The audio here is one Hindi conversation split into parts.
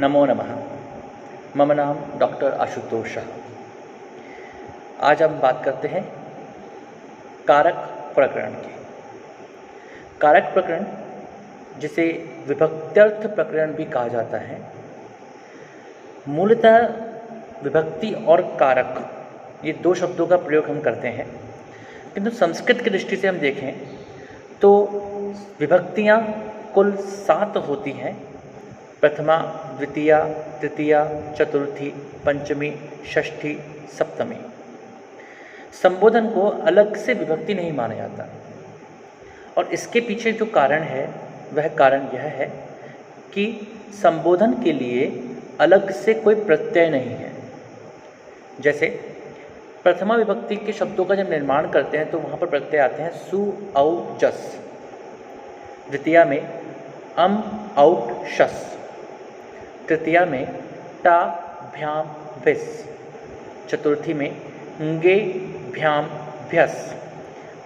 नमो नमः। मम नाम डॉक्टर आशुतोष शाह। आज हम बात करते हैं कारक प्रकरण की। कारक प्रकरण, जिसे विभक्त्यर्थ प्रकरण भी कहा जाता है, मूलतः विभक्ति और कारक ये दो शब्दों का प्रयोग हम करते हैं, किंतु संस्कृत की दृष्टि से हम देखें तो विभक्तियाँ कुल 7 होती हैं। प्रथमा, द्वितीया, तृतीया, चतुर्थी, पंचमी, षष्ठी, सप्तमी। संबोधन को अलग से विभक्ति नहीं माना जाता, और इसके पीछे जो कारण है वह कारण यह है कि संबोधन के लिए अलग से कोई प्रत्यय नहीं है। जैसे प्रथमा विभक्ति के शब्दों का जब निर्माण करते हैं तो वहाँ पर प्रत्यय आते हैं सु, औ, जस। द्वितीया में अम, औट, शस। तृतीया में टा, भ्याम, भिस। चतुर्थी में ङे, भ्याम, भ्यस।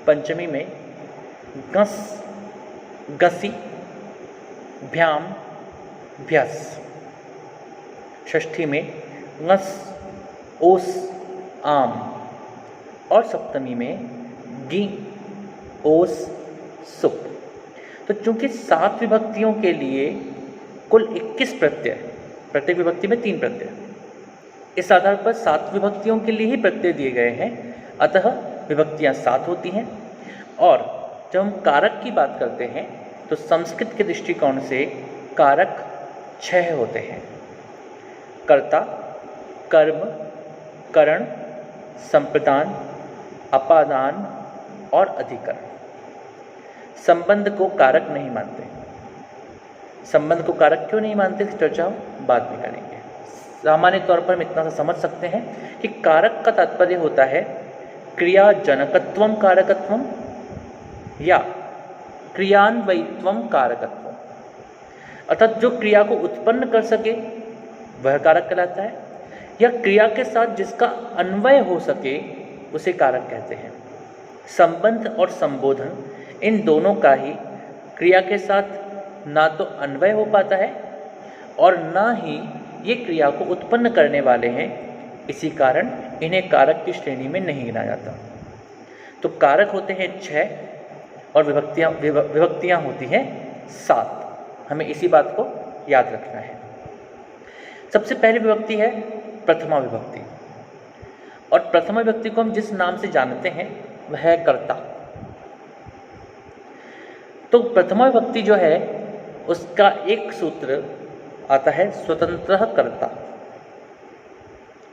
पंचमी में गस, गसी, भ्याम, भ्यस। षष्ठी में ngस, ओस, आम। और सप्तमी में गी, ओस, सुप। तो चूंकि 7 विभक्तियों के लिए कुल 21 प्रत्यय, प्रत्येक विभक्ति में 3 प्रत्यय, इस आधार पर 7 विभक्तियों के लिए ही प्रत्यय दिए गए हैं, अतः विभक्तियां 7 होती हैं। और जब हम कारक की बात करते हैं तो संस्कृत के दृष्टिकोण से कारक 6 होते हैं। कर्ता, कर्म, करण, संप्रदान, अपादान और अधिकरण। संबंध को कारक नहीं मानते। संबंध को कारक क्यों नहीं मानते, इस चर्चा हम बाद में करेंगे। सामान्य तौर पर हम इतना सा समझ सकते हैं कि कारक का तात्पर्य होता है क्रिया जनकत्वम कारकत्वम या क्रियान्वयित्वम कारकत्वम, अर्थात जो क्रिया को उत्पन्न कर सके वह कारक कहलाता है, या क्रिया के साथ जिसका अन्वय हो सके उसे कारक कहते हैं। संबंध और संबोधन इन दोनों का ही क्रिया के साथ ना तो अन्वय हो पाता है और ना ही ये क्रिया को उत्पन्न करने वाले हैं, इसी कारण इन्हें कारक की श्रेणी में नहीं गिना जाता। तो कारक होते हैं 6 और विभक्तियां होती हैं 7। हमें इसी बात को याद रखना है। सबसे पहली विभक्ति है प्रथमा विभक्ति, और प्रथमा विभक्ति को हम जिस नाम से जानते हैं वह है कर्ता। तो प्रथमा विभक्ति जो है उसका एक सूत्र आता है स्वतंत्रः कर्ता,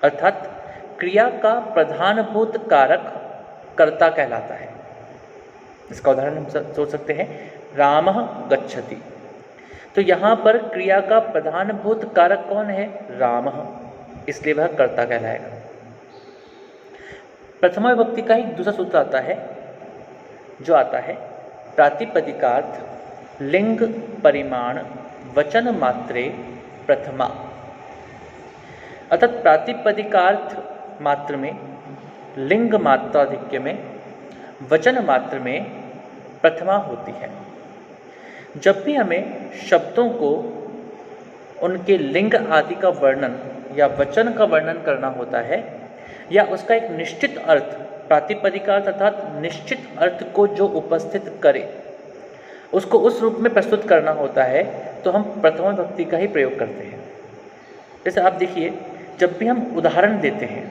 अर्थात क्रिया का प्रधानभूत कारक कर्ता कहलाता है। इसका उदाहरण हम सोच सकते हैं, रामः गच्छति। तो यहाँ पर क्रिया का प्रधानभूत कारक कौन है? रामः, इसलिए वह कर्ता कहलाएगा। प्रथमा विभक्ति का एक दूसरा सूत्र आता है जो आता है प्रातिपदिकार्थ लिंग परिमाण वचन मात्रे प्रथमा, अर्थात प्रातिपदिकार्थ मात्र में, लिंग मात्राधिक्य में, वचन मात्र में प्रथमा होती है। जब भी हमें शब्दों को उनके लिंग आदि का वर्णन या वचन का वर्णन करना होता है, या उसका एक निश्चित अर्थ, प्रातिपदिकार्थ अर्थात निश्चित अर्थ को जो उपस्थित करे उसको उस रूप में प्रस्तुत करना होता है, तो हम प्रथमा विभक्ति का ही प्रयोग करते हैं। जैसे आप देखिए, जब भी हम उदाहरण देते हैं,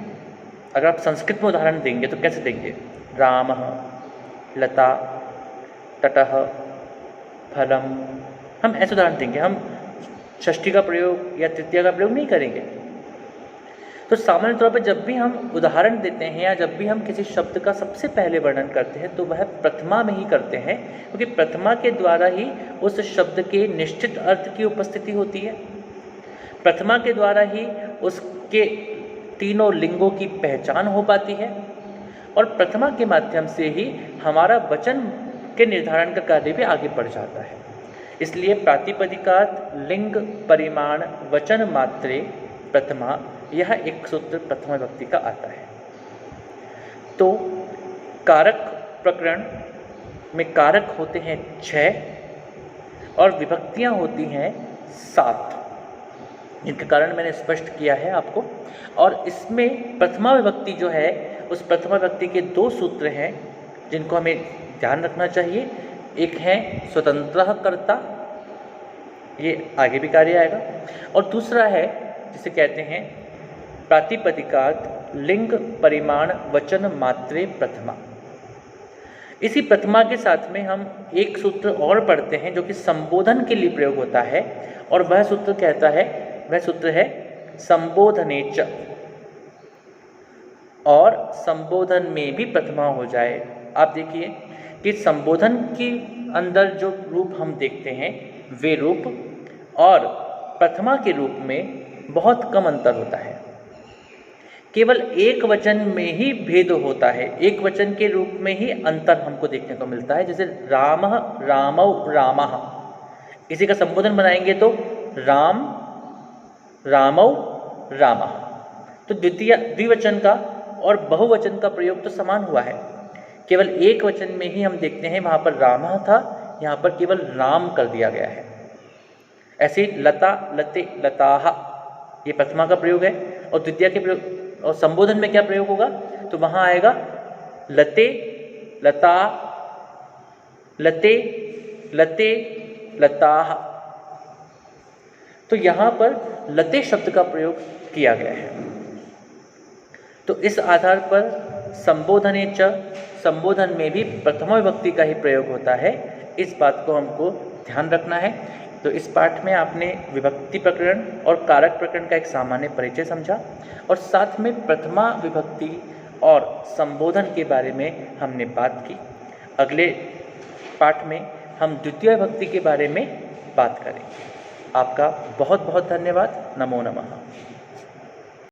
अगर आप संस्कृत में उदाहरण देंगे तो कैसे देंगे? रामः, लता, तटः, फलम। हम ऐसे उदाहरण देंगे, हम षष्ठी का प्रयोग या तृतीया का प्रयोग नहीं करेंगे। तो सामान्य तौर पर जब भी हम उदाहरण देते हैं या जब भी हम किसी शब्द का सबसे पहले वर्णन करते हैं तो वह प्रथमा में ही करते हैं, क्योंकि प्रथमा के द्वारा ही उस शब्द के निश्चित अर्थ की उपस्थिति होती है। प्रथमा के द्वारा ही उसके तीनों लिंगों की पहचान हो पाती है, और प्रथमा के माध्यम से ही हमारा वचन के निर्धारण का कार्य भी आगे बढ़ जाता है। इसलिए प्रातिपदिकार्थ लिंग परिमाण वचन मात्रे प्रथमा, यह एक सूत्र प्रथमा विभक्ति का आता है। तो कारक प्रकरण में कारक होते हैं 6 और विभक्तियां होती हैं 7। इनका कारण मैंने स्पष्ट किया है आपको। और इसमें प्रथमा विभक्ति जो है, उस प्रथमा विभक्ति के दो सूत्र हैं जिनको हमें ध्यान रखना चाहिए। एक है स्वतंत्रः कर्ता, ये आगे भी कार्य आएगा, और दूसरा है जिसे कहते हैं प्रातिपदिकार्थ लिंग परिमाण वचन मात्रे प्रथमा। इसी प्रथमा के साथ में हम एक सूत्र और पढ़ते हैं जो कि संबोधन के लिए प्रयोग होता है, और वह सूत्र कहता है, वह सूत्र है संबोधनेच, और संबोधन में भी प्रथमा हो जाए। आप देखिए कि संबोधन के अंदर जो रूप हम देखते हैं वे रूप और प्रथमा के रूप में बहुत कम अंतर होता है। केवल एक वचन में ही भेद होता है, एक वचन के रूप में ही अंतर हमको देखने को मिलता है। जैसे रामः रामौ रामः, इसी का संबोधन बनाएंगे तो राम रामौ रामः। तो द्विवचन का और बहुवचन का प्रयोग तो समान हुआ है, केवल एक वचन में ही हम देखते हैं वहाँ पर रामः था, यहाँ पर केवल राम कर दिया गया है। ऐसे ही लता लते लताः, ये प्रथमा का प्रयोग है, और द्वितीय के प्रयोग और संबोधन में क्या प्रयोग होगा, तो वहाँ आएगा लते लता लते लते लताः। तो यहाँ पर लते शब्द का प्रयोग किया गया है। तो इस आधार पर संबोधनेच, संबोधन में भी प्रथमा विभक्ति का ही प्रयोग होता है, इस बात को हमको ध्यान रखना है। तो इस पाठ में आपने विभक्ति प्रकरण और कारक प्रकरण का एक सामान्य परिचय समझा, और साथ में प्रथमा विभक्ति और संबोधन के बारे में हमने बात की। अगले पाठ में हम द्वितीय विभक्ति के बारे में बात करेंगे। आपका बहुत बहुत धन्यवाद। नमो नमः।